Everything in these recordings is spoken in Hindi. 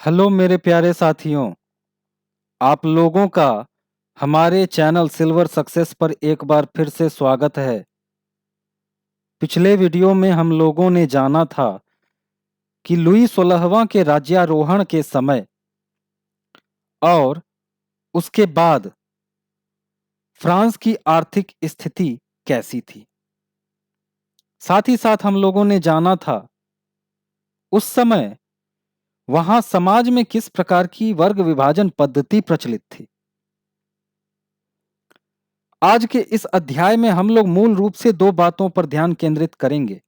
हेलो मेरे प्यारे साथियों, आप लोगों का हमारे चैनल सिल्वर सक्सेस पर एक बार फिर से स्वागत है। पिछले वीडियो में हम लोगों ने जाना था कि लुई 16वां के राज्यारोहण के समय और उसके बाद फ्रांस की आर्थिक स्थिति कैसी थी। साथ ही साथ हम लोगों ने जाना था उस समय वहां समाज में किस प्रकार की वर्ग विभाजन पद्धति प्रचलित थी। आज के इस अध्याय में हम लोग मूल रूप से दो बातों पर ध्यान केंद्रित करेंगे।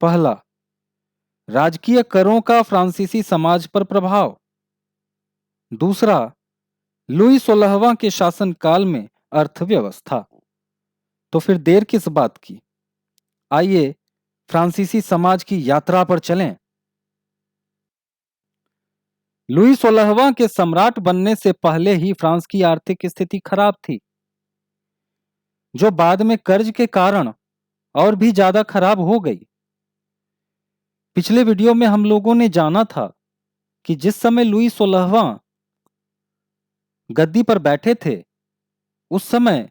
पहला, राजकीय करों का फ्रांसीसी समाज पर प्रभाव। दूसरा, लुई 16वां के शासनकाल में अर्थव्यवस्था। तो फिर देर किस बात की, आइए फ्रांसीसी समाज की यात्रा पर चलें। लुई 16वां के सम्राट बनने से पहले ही फ्रांस की आर्थिक स्थिति खराब थी, जो बाद में कर्ज के कारण और भी ज्यादा खराब हो गई। पिछले वीडियो में हम लोगों ने जाना था कि जिस समय लुई 16वां गद्दी पर बैठे थे, उस समय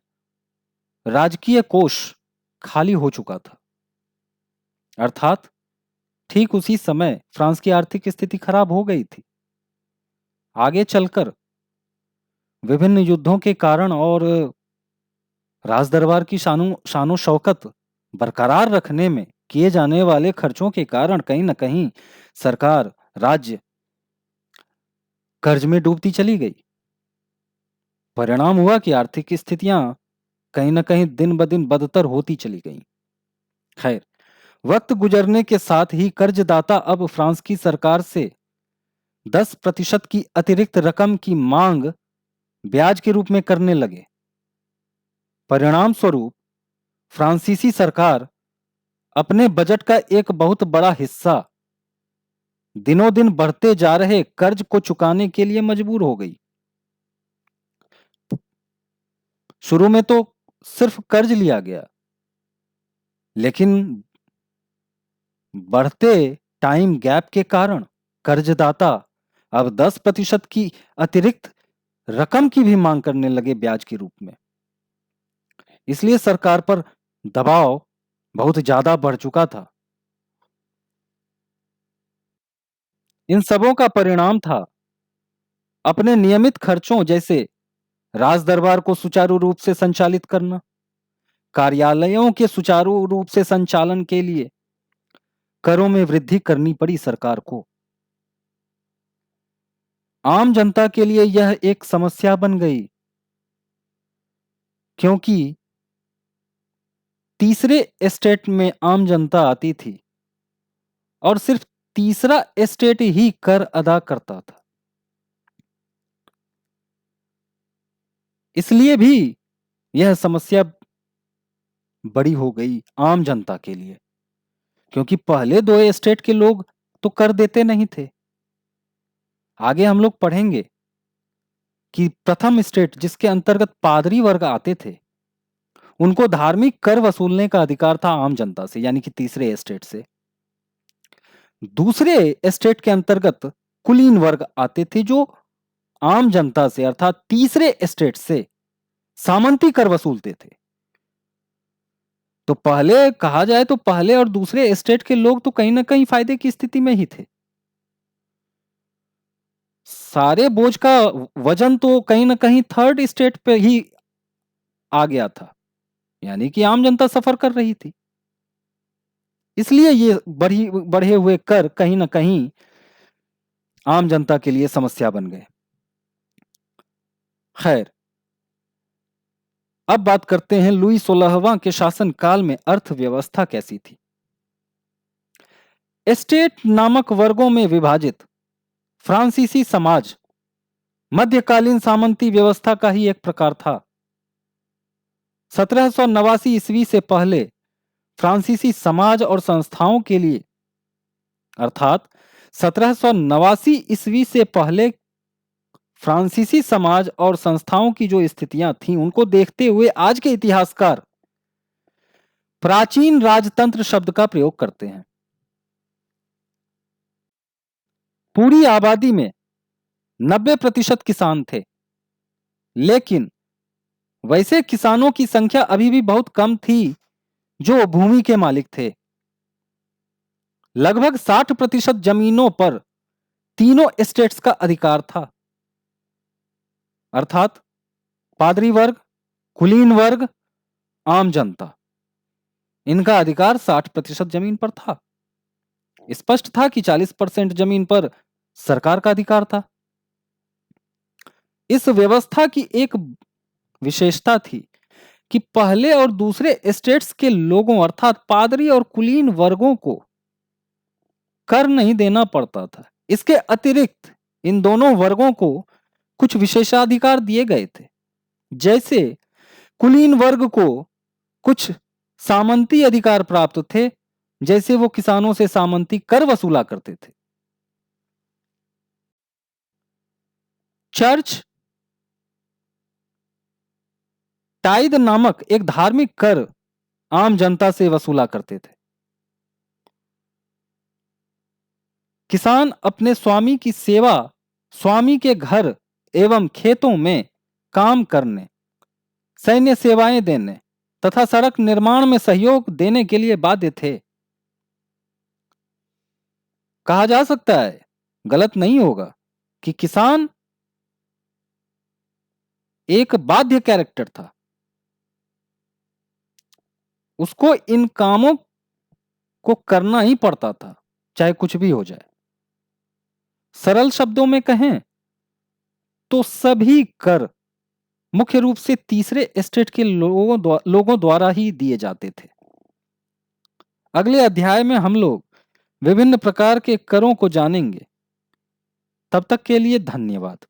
राजकीय कोष खाली हो चुका था। अर्थात ठीक उसी समय फ्रांस की आर्थिक स्थिति खराब हो गई थी। आगे चलकर विभिन्न युद्धों के कारण और राजदरबार की शानो शौकत बरकरार रखने में किए जाने वाले खर्चों के कारण कहीं न कहीं सरकार, राज्य कर्ज में डूबती चली गई। परिणाम हुआ कि आर्थिक स्थितियां कहीं न कहीं दिन ब दिन बदतर होती चली गईं। खैर, वक्त गुजरने के साथ ही कर्जदाता अब फ्रांस की सरकार से 10% की अतिरिक्त रकम की मांग ब्याज के रूप में करने लगे। परिणाम स्वरूप फ्रांसीसी सरकार अपने बजट का एक बहुत बड़ा हिस्सा दिनों दिन बढ़ते जा रहे कर्ज को चुकाने के लिए मजबूर हो गई। शुरू में तो सिर्फ कर्ज लिया गया, लेकिन बढ़ते टाइम गैप के कारण कर्जदाता अब 10% की अतिरिक्त रकम की भी मांग करने लगे ब्याज के रूप में। इसलिए सरकार पर दबाव बहुत ज्यादा बढ़ चुका था। इन सबों का परिणाम था अपने नियमित खर्चों जैसे राजदरबार को सुचारू रूप से संचालित करना, कार्यालयों के सुचारू रूप से संचालन के लिए करों में वृद्धि करनी पड़ी सरकार को। आम जनता के लिए यह एक समस्या बन गई, क्योंकि तीसरे एस्टेट में आम जनता आती थी और सिर्फ तीसरा एस्टेट ही कर अदा करता था। इसलिए भी यह समस्या बड़ी हो गई आम जनता के लिए, क्योंकि पहले दो एस्टेट के लोग तो कर देते नहीं थे। आगे हम लोग पढ़ेंगे कि प्रथम स्टेट, जिसके अंतर्गत पादरी वर्ग आते थे, उनको धार्मिक कर वसूलने का अधिकार था आम जनता से, यानी कि तीसरे एस्टेट से। दूसरे एस्टेट के अंतर्गत कुलीन वर्ग आते थे, जो आम जनता से अर्थात तीसरे एस्टेट से सामंती कर वसूलते थे। तो पहले कहा जाए तो पहले और दूसरे एस्टेट के लोग तो कहीं ना कहीं फायदे की स्थिति में ही थे। सारे बोझ का वजन तो कहीं ना कहीं थर्ड स्टेट पे ही आ गया था, यानी कि आम जनता सफर कर रही थी। इसलिए ये बढ़े हुए कर कहीं ना कहीं आम जनता के लिए समस्या बन गए। खैर, अब बात करते हैं लुई 16वां के शासनकाल में अर्थव्यवस्था कैसी थी। एस्टेट नामक वर्गों में विभाजित फ्रांसीसी समाज मध्यकालीन सामंती व्यवस्था का ही एक प्रकार था। 1789 ईस्वी से पहले फ्रांसीसी समाज और संस्थाओं के लिए, अर्थात 1789 ईस्वी से पहले फ्रांसीसी समाज और संस्थाओं की जो स्थितियां थीं, उनको देखते हुए आज के इतिहासकार प्राचीन राजतंत्र शब्द का प्रयोग करते हैं। पूरी आबादी में 90% किसान थे, लेकिन वैसे किसानों की संख्या अभी भी बहुत कम थी जो भूमि के मालिक थे। लगभग 60% जमीनों पर तीनों स्टेट्स का अधिकार था, अर्थात पादरी वर्ग, कुलीन वर्ग, आम जनता। इनका अधिकार 60% जमीन पर था। स्पष्ट था कि 40% जमीन पर सरकार का अधिकार था। इस व्यवस्था की एक विशेषता थी कि पहले और दूसरे स्टेट्स के लोगों अर्थात पादरी और कुलीन वर्गों को कर नहीं देना पड़ता था। इसके अतिरिक्त इन दोनों वर्गों को कुछ विशेषाधिकार दिए गए थे। जैसे कुलीन वर्ग को कुछ सामंती अधिकार प्राप्त थे, जैसे वो किसानों से सामंती कर वसूला करते थे। चर्च टाइद नामक एक धार्मिक कर आम जनता से वसूला करते थे। किसान अपने स्वामी की सेवा, स्वामी के घर एवं खेतों में काम करने, सैन्य सेवाएं देने तथा सड़क निर्माण में सहयोग देने के लिए बाध्य थे। कहा जा सकता है, गलत नहीं होगा, कि किसान एक बाध्य कैरेक्टर था। उसको इन कामों को करना ही पड़ता था, चाहे कुछ भी हो जाए। सरल शब्दों में कहें तो सभी कर मुख्य रूप से तीसरे स्टेट के लोगों द्वारा ही दिए जाते थे। अगले अध्याय में हम लोग विभिन्न प्रकार के करों को जानेंगे। तब तक के लिए धन्यवाद।